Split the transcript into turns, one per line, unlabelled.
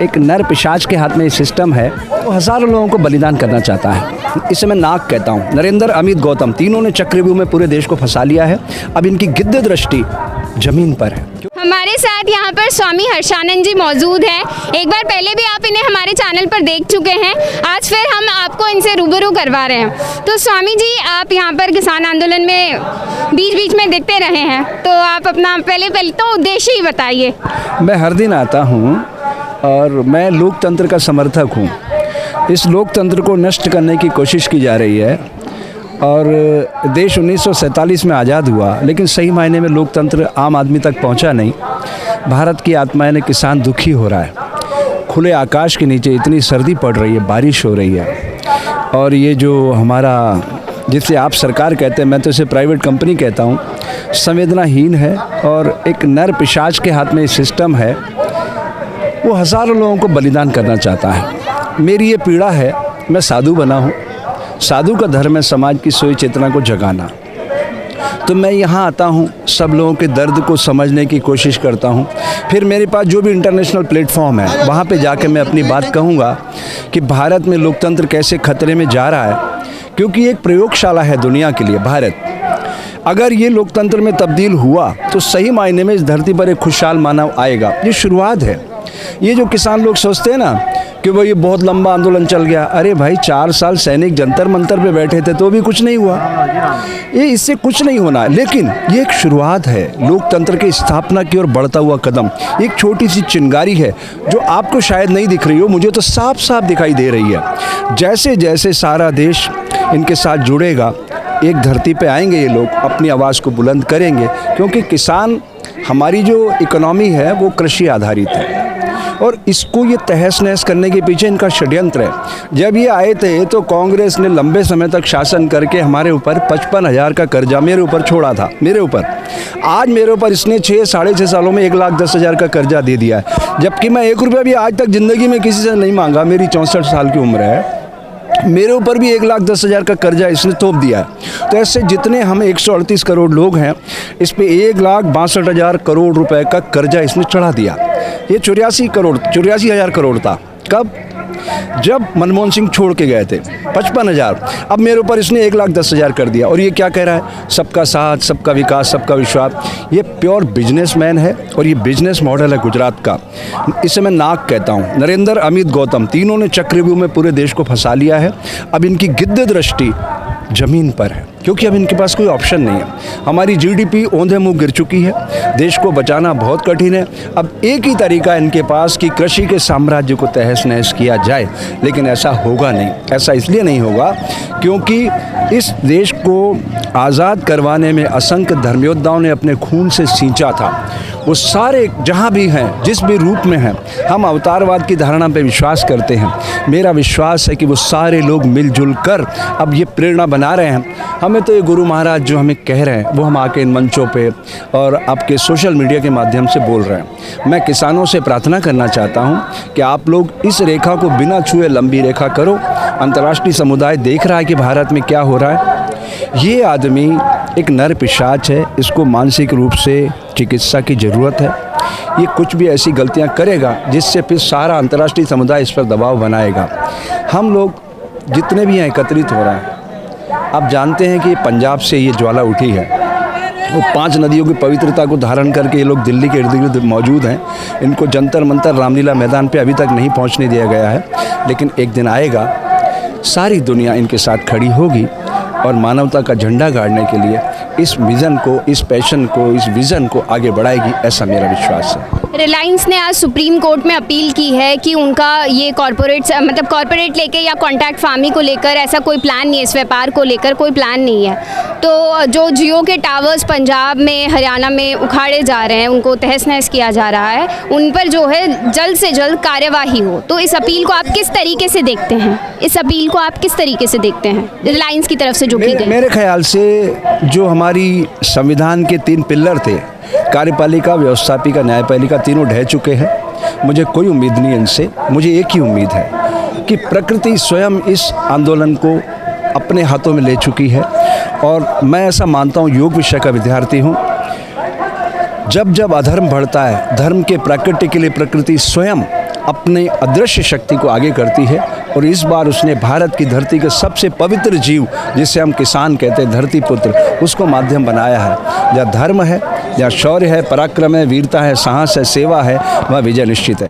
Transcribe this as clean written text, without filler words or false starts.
एक नर पिशाच के हाथ में ये सिस्टम है, वो हज़ारों लोगों को बलिदान करना चाहता है। इसे मैं नाग कहता हूँ। नरेंद्र, अमित, गौतम तीनों ने चक्रव्यूह में पूरे देश को फंसा लिया है। अब इनकी गिद्ध दृष्टि जमीन पर है।
हमारे साथ यहाँ पर स्वामी हर्षानंद जी मौजूद हैं। एक बार पहले भी आप इन्हें हमारे चैनल पर देख चुके हैं, आज फिर हम आपको इनसे रूबरू करवा रहे हैं। तो स्वामी जी, आप यहाँ पर किसान आंदोलन में बीच बीच में दिखते रहे हैं, तो आप अपना पहले तो उद्देश्य ही बताइए।
मैं हर दिन आता हूँ और मैं लोकतंत्र का समर्थक हूँ। इस लोकतंत्र को नष्ट करने की कोशिश की जा रही है और देश 1947 में आज़ाद हुआ, लेकिन सही मायने में लोकतंत्र आम आदमी तक पहुंचा नहीं। भारत की आत्मा ने किसान दुखी हो रहा है। खुले आकाश के नीचे इतनी सर्दी पड़ रही है, बारिश हो रही है, और ये जो हमारा, जिसे आप सरकार कहते हैं, मैं तो इसे प्राइवेट कंपनी कहता हूँ, संवेदनाहीन है और एक नर पिशाच के हाथ में ये सिस्टम है, वो हज़ारों लोगों को बलिदान करना चाहता है। मेरी ये पीड़ा है। मैं साधु बना हूँ। साधु का धर्म है समाज की सोई चेतना को जगाना। तो मैं यहाँ आता हूँ, सब लोगों के दर्द को समझने की कोशिश करता हूँ। फिर मेरे पास जो भी इंटरनेशनल प्लेटफॉर्म है, वहाँ पे जाके मैं अपनी बात कहूँगा कि भारत में लोकतंत्र कैसे खतरे में जा रहा है, क्योंकि एक प्रयोगशाला है दुनिया के लिए भारत। अगर ये लोकतंत्र में तब्दील हुआ तो सही मायने में इस धरती पर एक खुशहाल मानव आएगा। ये शुरुआत है। ये जो किसान लोग सोचते हैं ना कि वो ये बहुत लंबा आंदोलन चल गया, अरे भाई 4 साल सैनिक जंतर मंतर पे बैठे थे तो भी कुछ नहीं हुआ। ये इससे कुछ नहीं होना, लेकिन ये एक शुरुआत है लोकतंत्र की स्थापना की ओर बढ़ता हुआ कदम। एक छोटी सी चिंगारी है जो आपको शायद नहीं दिख रही हो, मुझे तो साफ साफ दिखाई दे रही है। जैसे जैसे सारा देश इनके साथ जुड़ेगा, एक धरती पे आएंगे ये लोग, अपनी आवाज़ को बुलंद करेंगे, क्योंकि किसान, हमारी जो इकोनॉमी है वो कृषि आधारित है और इसको ये तहस नहस करने के पीछे इनका षड्यंत्र है। जब ये आए थे तो कांग्रेस ने लंबे समय तक शासन करके हमारे ऊपर 55,000 का कर्जा मेरे ऊपर छोड़ा था। मेरे ऊपर आज मेरे ऊपर इसने 6-6.5 सालों में 1,10,000 का कर्जा दे दिया है, जबकि मैं 1 रुपया भी आज तक ज़िंदगी में किसी से नहीं मांगा। मेरी 64 साल की उम्र है, मेरे ऊपर भी 1,10,000 का कर्जा इसने थोप दिया है। तो ऐसे जितने हम 138 करोड़ लोग हैं, इस पे 1,62,000 करोड़ रुपए का कर्जा इसने चढ़ा दिया। ये 84,000 करोड़ था। कब? जब मनमोहन सिंह छोड़ के गए थे 55,000। अब मेरे ऊपर इसने 1,10,000 कर दिया। और ये क्या कह रहा है? सबका साथ, सबका विकास, सबका विश्वास। ये प्योर बिजनेसमैन है और ये बिजनेस मॉडल है गुजरात का। इसे मैं नाग कहता हूँ। नरेंद्र, अमित, गौतम तीनों ने चक्रव्यूह में पूरे देश को फंसा लिया है। अब इनकी गिद्ध दृष्टि ज़मीन पर है, क्योंकि अब इनके पास कोई ऑप्शन नहीं है। हमारी जीडीपी औंधे मुँह गिर चुकी है। देश को बचाना बहुत कठिन है। अब एक ही तरीका है इनके पास कि कृषि के साम्राज्य को तहस नहस किया जाए, लेकिन ऐसा होगा नहीं। ऐसा इसलिए नहीं होगा क्योंकि इस देश को आज़ाद करवाने में असंख्य धर्मयोद्धाओं ने अपने खून से सींचा था। वो सारे जहाँ भी हैं, जिस भी रूप में हैं, हम अवतारवाद की धारणा पे विश्वास करते हैं। मेरा विश्वास है कि वो सारे लोग मिलजुल कर अब ये प्रेरणा बना रहे हैं। हमें तो ये गुरु महाराज जो हमें कह रहे हैं, वो हम आके इन मंचों पे और आपके सोशल मीडिया के माध्यम से बोल रहे हैं। मैं किसानों से प्रार्थना करना चाहता हूँ कि आप लोग इस रेखा को बिना छुए लंबी रेखा करो। अंतर्राष्ट्रीय समुदाय देख रहा है कि भारत में क्या हो रहा है। ये आदमी एक नर पिशाच है, इसको मानसिक रूप से चिकित्सा की ज़रूरत है। ये कुछ भी ऐसी गलतियां करेगा जिससे फिर सारा अंतर्राष्ट्रीय समुदाय इस पर दबाव बनाएगा। हम लोग जितने भी हैं एकत्रित हो रहे हैं। आप जानते हैं कि पंजाब से ये ज्वाला उठी है, वो 5 नदियों की पवित्रता को धारण करके ये लोग दिल्ली के इर्द गिर्द मौजूद हैं। इनको जंतर मंतर रामलीला मैदान पे अभी तक नहीं पहुंचने दिया गया है, लेकिन एक दिन आएगा, सारी दुनिया इनके साथ खड़ी होगी और मानवता का झंडा गाड़ने के लिए इस विज़न को, इस पैशन को, इस विज़न को आगे बढ़ाएगी, ऐसा मेरा विश्वास है।
रिलायंस ने आज सुप्रीम कोर्ट में अपील की है कि उनका ये कॉरपोरेट लेके या कॉन्ट्रैक्ट फार्मिंग को लेकर ऐसा कोई प्लान नहीं है, इस व्यापार को लेकर कोई प्लान नहीं है। तो जो जियो के टावर्स पंजाब में, हरियाणा में उखाड़े जा रहे हैं, उनको तहस नहस किया जा रहा है, उन पर जो है जल्द से जल्द कार्यवाही हो। तो इस अपील को आप किस तरीके से देखते हैं? इस अपील को आप किस तरीके से देखते हैं रिलायंस की तरफ से जो की गई?
मेरे ख्याल से जो हमारी संविधान के 3 पिलर थे, कार्यपालिका, व्यवस्थापिका, न्यायपालिका, तीनों ढह चुके हैं। मुझे कोई उम्मीद नहीं इनसे। मुझे एक ही उम्मीद है कि प्रकृति स्वयं इस आंदोलन को अपने हाथों में ले चुकी है। और मैं ऐसा मानता हूँ, योग विषय का विद्यार्थी हूँ, जब जब अधर्म बढ़ता है, धर्म के प्राकृत्य के लिए प्रकृति स्वयं अपने अदृश्य शक्ति को आगे करती है और इस बार उसने भारत की धरती के सबसे पवित्र जीव, जिसे हम किसान कहते हैं, धरती पुत्र, उसको माध्यम बनाया है। जहाँ धर्म है, जहाँ शौर्य है, पराक्रम है, वीरता है, साहस है, सेवा है, वह विजय निश्चित है।